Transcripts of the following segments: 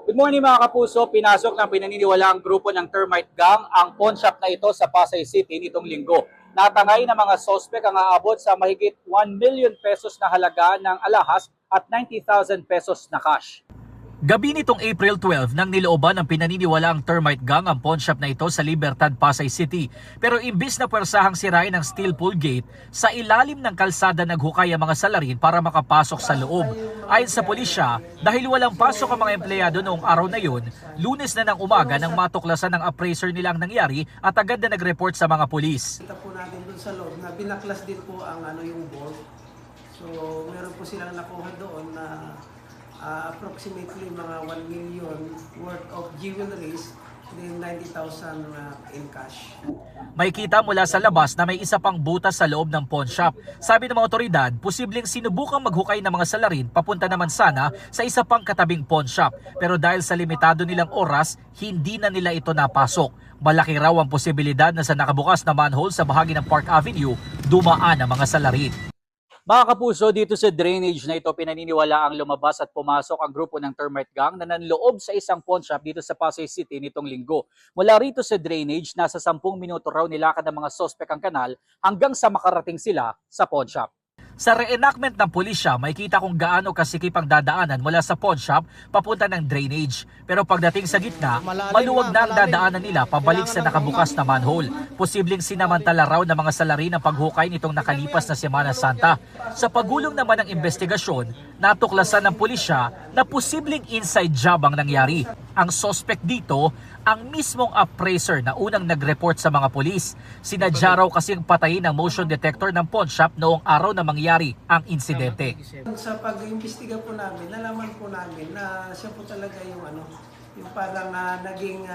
Good morning mga kapuso, pinasok ng pinaniniwalaang grupo ng termite gang ang pawn shop na ito sa Pasay City nitong linggo. Natangay ng mga sospek ang aabot sa mahigit 1 million pesos na halaga ng alahas at 90,000 pesos na cash. Gabi nitong April 12 nang nilooban ng pinaniniwalaang termite gang ang pawn shop na ito sa Libertad, Pasay City. Pero imbis na pwersahang sirain ang steel pull gate, sa ilalim ng kalsada naghukay ang mga salarin para makapasok sa loob. Ayon sa pulisya, dahil walang pasok ang mga empleyado noong araw na yun, Lunes na ng umaga nang matuklasan ng appraiser nilang nangyari at agad na nag-report sa mga pulis. Kita po natin dun sa loob na binaklas din po ang yung bolt. So meron po silang nakuha doon na approximately mga 1 million worth of jewelries, then 90,000 in cash. May kita mula sa labas na may isa pang butas sa loob ng pawn shop. Sabi ng mga otoridad, posibleng sinubukang maghukay ng mga salarin papunta naman sana sa isa pang katabing pawn shop. Pero dahil sa limitado nilang oras, hindi na nila ito napasok. Malaki raw ang posibilidad na sa nakabukas na manhole sa bahagi ng Park Avenue, dumaan ang mga salarin. Mga kapuso, dito sa drainage na ito, pinaniniwala ang lumabas at pumasok ang grupo ng termite gang na nanloob sa isang pawn shop dito sa Pasay City nitong linggo. Mula rito sa drainage, nasa 10 minuto raw nilakad ng mga sospek ang kanal hanggang sa makarating sila sa pawn shop. Sa reenactment ng pulisya, may kita kung gaano kasikip ang dadaanan mula sa pawn shop papunta ng drainage. Pero pagdating sa gitna, maluwag na ang dadaanan nila pabalik sa nakabukas na manhole. Posibleng sinamantala raw ng mga salarin ang paghukay nitong nakalipas na Semana Santa. Sa pagulong naman ng investigasyon, natuklasan ng pulisya na posibleng inside job ang nangyari. Ang suspect dito, ang mismong appraiser na unang nag-report sa mga pulis. Sinadya raw kasing patayin ang motion detector ng pawn shop noong araw na mangyari ang insidente. Sa pag-imbestiga po namin, nalaman po namin na siya po talaga yung yung parang naging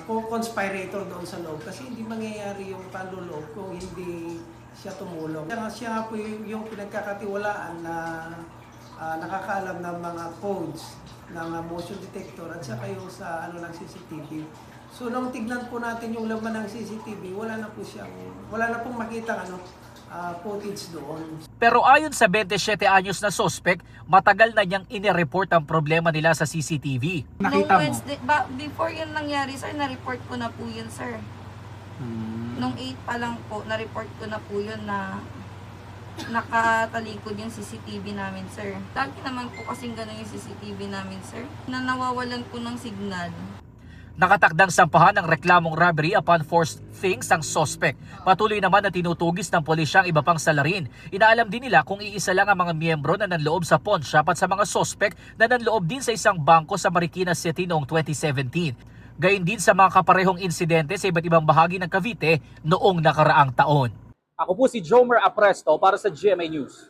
co-conspirator doon sa loob kasi hindi mangyayari yung panluloob kung hindi siya tumulong. Siya nga po yung pinagkakatiwalaan na nakakaalam ng mga codes ng motion detector at saka yung sa ng CCTV. So nung tignan po natin yung laman ng CCTV, wala na pong makita footage doon. Pero ayon sa 27 anyos na suspect, matagal na niyang inireport ang problema nila sa CCTV. Nung Wednesday, before yun nangyari, sir, na-report ko na po yun, sir. Nung 8 pa lang po, na-report ko na po yun na nakatalikod yung CCTV namin, sir. Lagi naman po kasing gano'n yung CCTV namin, sir, na nawawalan po ng signal. Nakatakdang sampahan ng reklamong robbery upon forced things ang suspect. Patuloy naman na tinutugis ng pulisya ang iba pang salarin. Inaalam din nila kung iisa lang ang mga miyembro na nanloob sa pawn shop at sa mga suspect na nanloob din sa isang bangko sa Marikina City noong 2017. Gayun din sa mga kaparehong insidente sa iba't ibang bahagi ng Cavite noong nakaraang taon. Ako po si Jomer Apresto para sa GMA News.